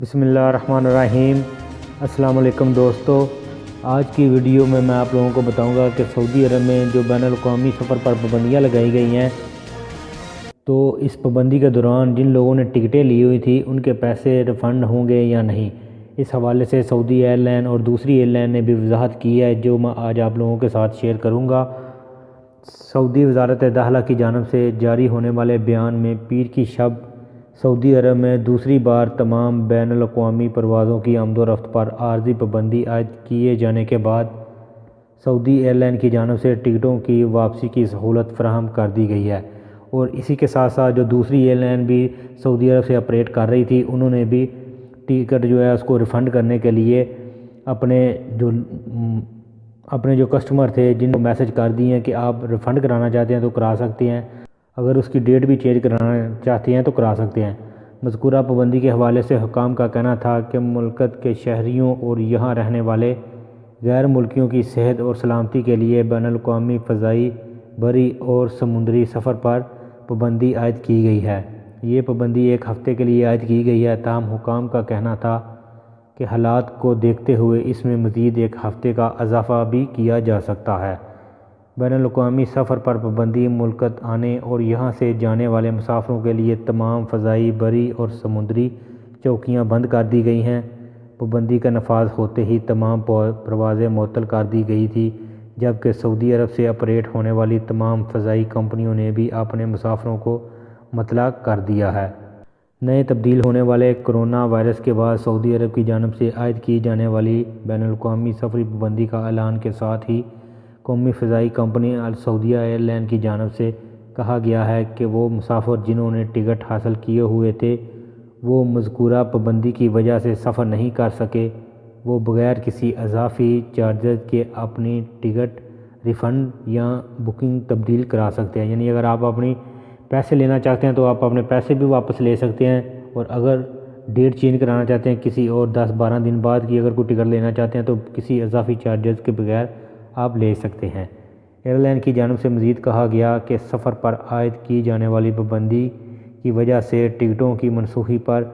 بسم اللہ الرحمن الرحیم۔ السلام علیکم دوستو، آج کی ویڈیو میں آپ لوگوں کو بتاؤں گا کہ سعودی عرب میں جو بین الاقوامی سفر پر پابندیاں لگائی گئی ہیں، تو اس پابندی کے دوران جن لوگوں نے ٹکٹیں لی ہوئی تھی ان کے پیسے ریفنڈ ہوں گے یا نہیں۔ اس حوالے سے سعودی ایئر لائن اور دوسری ایئر لائن نے بھی وضاحت کی ہے، جو میں آج آپ لوگوں کے ساتھ شیئر کروں گا۔ سعودی وزارت داخلہ کی جانب سے جاری ہونے والے بیان میں پیر کی شب سعودی عرب میں دوسری بار تمام بین الاقوامی پروازوں کی آمد و رفت پر عارضی پابندی عائد کیے جانے کے بعد سعودی ایئر لائن کی جانب سے ٹکٹوں کی واپسی کی سہولت فراہم کر دی گئی ہے، اور اسی کے ساتھ ساتھ جو دوسری ایئر لائن بھی سعودی عرب سے آپریٹ کر رہی تھی، انہوں نے بھی ٹکٹ جو ہے اس کو ریفنڈ کرنے کے لیے اپنے جو کسٹمر تھے جن کو میسج کر دی ہیں کہ آپ ریفنڈ کرانا چاہتے ہیں تو کرا سکتے ہیں، اگر اس کی ڈیٹ بھی چینج کرانا چاہتے ہیں تو کرا سکتے ہیں۔ مذکورہ پابندی کے حوالے سے حکام کا کہنا تھا کہ مملکت کے شہریوں اور یہاں رہنے والے غیر ملکیوں کی صحت اور سلامتی کے لیے بین الاقوامی فضائی، بری اور سمندری سفر پر پابندی عائد کی گئی ہے۔ یہ پابندی ایک ہفتے کے لیے عائد کی گئی ہے، تاہم حکام کا کہنا تھا کہ حالات کو دیکھتے ہوئے اس میں مزید ایک ہفتے کا اضافہ بھی کیا جا سکتا ہے۔ بین الاقوامی سفر پر پابندی مملکت آنے اور یہاں سے جانے والے مسافروں کے لیے تمام فضائی، بری اور سمندری چوکیاں بند کر دی گئی ہیں۔ پابندی کا نفاذ ہوتے ہی تمام پروازیں معطل کر دی گئی تھی، جبکہ سعودی عرب سے آپریٹ ہونے والی تمام فضائی کمپنیوں نے بھی اپنے مسافروں کو مطلع کر دیا ہے۔ نئے تبدیل ہونے والے کرونا وائرس کے بعد سعودی عرب کی جانب سے عائد کی جانے والی بین الاقوامی سفری پابندی کا اعلان کے ساتھ ہی قومی فضائی کمپنی السعودیہ ایئر لائن کی جانب سے کہا گیا ہے کہ وہ مسافر جنہوں نے ٹکٹ حاصل کیے ہوئے تھے وہ مذکورہ پابندی کی وجہ سے سفر نہیں کر سکے، وہ بغیر کسی اضافی چارجز کے اپنی ٹکٹ ریفنڈ یا بکنگ تبدیل کرا سکتے ہیں۔ یعنی اگر آپ اپنی پیسے لینا چاہتے ہیں تو آپ اپنے پیسے بھی واپس لے سکتے ہیں، اور اگر ڈیٹ چینج کرانا چاہتے ہیں کسی اور 10-12 دن بعد کی اگر کوئی ٹکٹ لینا چاہتے ہیں تو کسی اضافی چارجز کے بغیر آپ لے سکتے ہیں۔ ایئر لائن کی جانب سے مزید کہا گیا کہ سفر پر عائد کی جانے والی پابندی کی وجہ سے ٹکٹوں کی منسوخی پر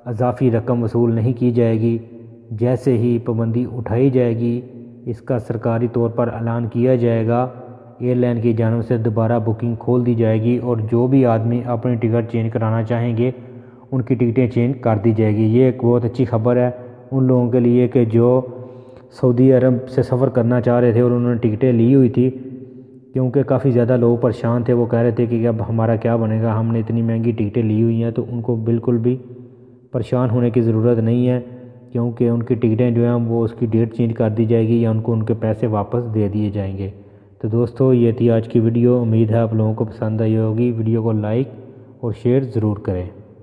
اضافی رقم وصول نہیں کی جائے گی۔ جیسے ہی پابندی اٹھائی جائے گی اس کا سرکاری طور پر اعلان کیا جائے گا، ایئر لائن کی جانب سے دوبارہ بکنگ کھول دی جائے گی، اور جو بھی آدمی اپنی ٹکٹ چینج کرانا چاہیں گے ان کی ٹکٹیں چینج کر دی جائے گی۔ یہ ایک بہت اچھی خبر ہے ان لوگوں کے لیے کہ جو سعودی عرب سے سفر کرنا چاہ رہے تھے اور انہوں نے ٹکٹیں لی ہوئی تھی، کیونکہ کافی زیادہ لوگ پریشان تھے، وہ کہہ رہے تھے کہ اب ہمارا کیا بنے گا، ہم نے اتنی مہنگی ٹکٹیں لی ہوئی ہیں۔ تو ان کو بالکل بھی پریشان ہونے کی ضرورت نہیں ہے، کیونکہ ان کی ٹکٹیں جو ہیں وہ اس کی ڈیٹ چینج کر دی جائے گی یا ان کو ان کے پیسے واپس دے دیے جائیں گے۔ تو دوستو یہ تھی آج کی ویڈیو، امید ہے آپ لوگوں کو پسند آئی ہوگی۔ ویڈیو کو لائک اور شیئر ضرور کریں۔